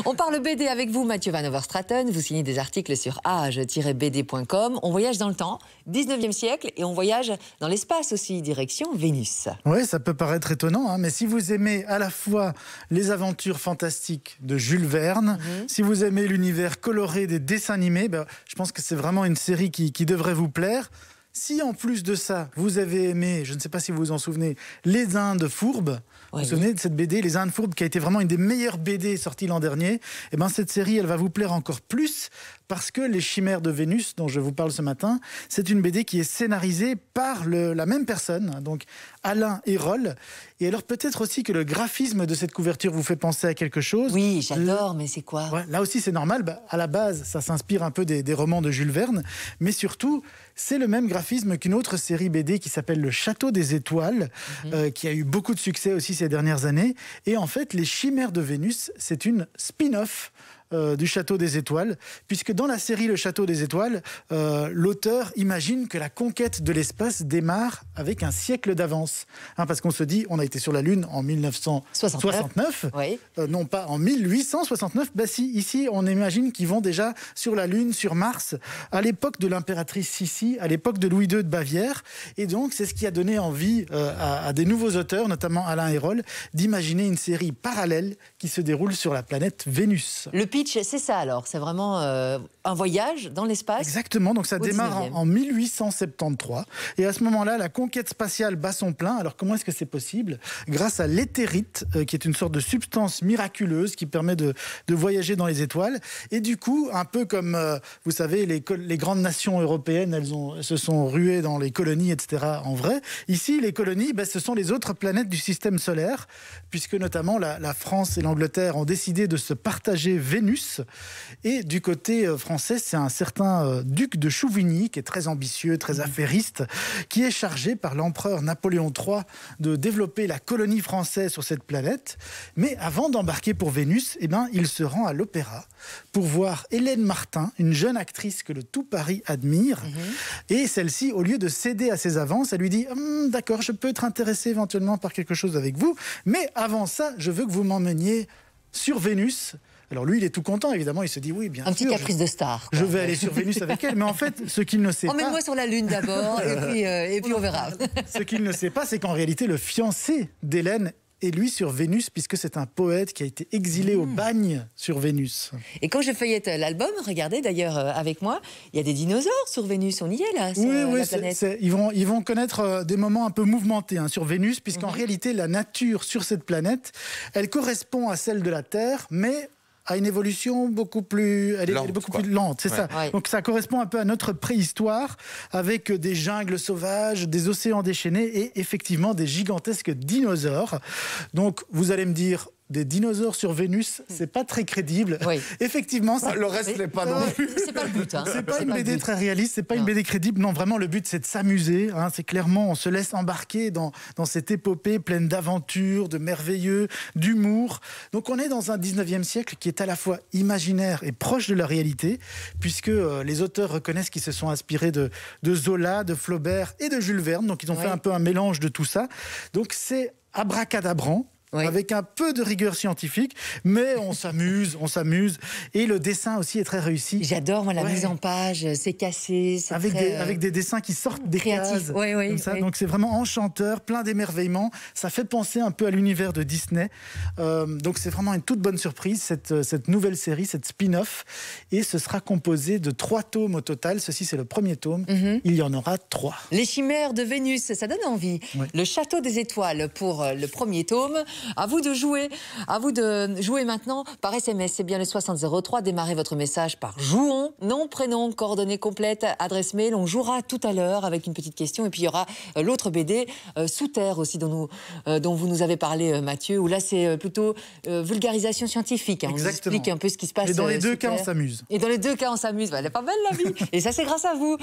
On parle BD avec vous, Mathieu Van Overstraten. Vous signez des articles sur age-bd.com. On voyage dans le temps, 19e siècle, et on voyage dans l'espace aussi, direction Vénus. Oui, ça peut paraître étonnant, hein, mais si vous aimez à la fois les aventures fantastiques de Jules Verne, si vous aimez l'univers coloré des dessins animés, je pense que c'est vraiment une série qui devrait vous plaire. Si en plus de ça, vous avez aimé, je ne sais pas si vous vous en souvenez, Les Indes fourbes, vous vous souvenez de cette BD, Les Indes fourbes, qui a été vraiment une des meilleures BD sorties l'an dernier, et cette série, elle va vous plaire encore plus, parce que Les Chimères de Vénus, dont je vous parle ce matin, c'est une BD qui est scénarisée par la même personne, donc Alain Hérol. Et alors peut-être aussi que le graphisme de cette couverture vous fait penser à quelque chose. Oui, j'adore, mais c'est quoi? Là aussi, c'est normal. À la base, ça s'inspire un peu des romans de Jules Verne, mais surtout, c'est le même graphisme qu'une autre série BD qui s'appelle Le Château des Étoiles, qui a eu beaucoup de succès aussi ces dernières années. Et en fait, Les Chimères de Vénus, c'est une spin-off du Château des Étoiles, puisque dans la série Le Château des Étoiles, l'auteur imagine que la conquête de l'espace démarre avec un siècle d'avance. Parce qu'on se dit, on a été sur la Lune en 1969, non pas en 1869. Si, ici, on imagine qu'ils vont déjà sur la Lune, sur Mars, à l'époque de l'impératrice Sissi, à l'époque de Louis II de Bavière. Et donc, c'est ce qui a donné envie à des nouveaux auteurs, notamment Alain Hérol, d'imaginer une série parallèle qui se déroule sur la planète Vénus. Le pitch, c'est ça alors, c'est vraiment un voyage dans l'espace. Exactement, donc ça démarre en 1873. Et à ce moment-là, la conquête spatiale bat son plein. Alors comment est-ce que c'est possible? Grâce à l'éthérite, qui est une sorte de substance miraculeuse qui permet de voyager dans les étoiles. Et du coup, un peu comme, vous savez, les grandes nations européennes, elles se sont ruées dans les colonies, etc. en vrai. Ici, les colonies, ce sont les autres planètes du système solaire, puisque notamment la France et l'Angleterre ont décidé de se partager Vénus. Et du côté français, c'est un certain duc de Chouvigny, qui est très ambitieux, très affairiste, qui est chargé par l'empereur Napoléon III de développer la colonie française sur cette planète. Mais avant d'embarquer pour Vénus, il se rend à l'opéra pour voir Hélène Martin, une jeune actrice que le tout Paris admire. Et celle-ci, au lieu de céder à ses avances, elle lui dit « D'accord, je peux être intéressée éventuellement par quelque chose avec vous, mais avant ça, je veux que vous m'emmeniez sur Vénus. » Alors lui, il est tout content, évidemment, il se dit oui, bien sûr. Un petit caprice de star. Je vais aller sur Vénus avec elle, mais en fait, ce qu'il ne sait pas... Emmène-moi sur la Lune d'abord, et puis on verra. Ce qu'il ne sait pas, c'est qu'en réalité, le fiancé d'Hélène est lui sur Vénus, puisque c'est un poète qui a été exilé au bagne sur Vénus. Et quand je feuillette l'album, regardez d'ailleurs avec moi, il y a des dinosaures sur Vénus, on y est là, sur la planète. Ils vont connaître des moments un peu mouvementés sur Vénus, puisqu'en réalité, la nature sur cette planète, elle correspond à celle de la Terre, mais à une évolution beaucoup plus lente, c'est ça. Ouais. Donc ça correspond un peu à notre préhistoire, avec des jungles sauvages, des océans déchaînés et effectivement des gigantesques dinosaures. Donc vous allez me dire, des dinosaures sur Vénus, c'est pas très crédible. Effectivement, le reste n'est pas non plus. C'est pas le but. C'est pas une BD très réaliste, c'est pas une BD crédible. Non, vraiment, le but, c'est de s'amuser. C'est clairement, on se laisse embarquer dans cette épopée pleine d'aventures, de merveilleux, d'humour. Donc, on est dans un 19e siècle qui est à la fois imaginaire et proche de la réalité, puisque les auteurs reconnaissent qu'ils se sont inspirés de Zola, de Flaubert et de Jules Verne. Donc, ils ont fait un peu un mélange de tout ça. Donc, c'est abracadabrant. Avec un peu de rigueur scientifique, mais on s'amuse. Et le dessin aussi est très réussi. J'adore, moi, la mise en page, c'est cassé. Avec des dessins qui sortent des cases. Comme ça. Donc c'est vraiment enchanteur, plein d'émerveillement. Ça fait penser un peu à l'univers de Disney. Donc c'est vraiment une toute bonne surprise, cette nouvelle série, cette spin-off. Et ce sera composé de 3 tomes au total. Ceci, c'est le premier tome. Il y en aura 3. Les Chimères de Vénus, ça donne envie. Le Château des Étoiles pour le premier tome. À vous de jouer maintenant par SMS. C'est bien le 6003. Démarrez votre message par jouons, nom, prénom, coordonnées complètes, adresse mail. On jouera tout à l'heure avec une petite question. Et puis il y aura l'autre BD, Sous Terre aussi, dont vous nous avez parlé, Mathieu, où là c'est plutôt vulgarisation scientifique. On nous explique un peu ce qui se passe. Et dans les deux cas, on s'amuse. Et dans les deux cas, on s'amuse. Elle est pas belle la vie. Et ça, c'est grâce à vous.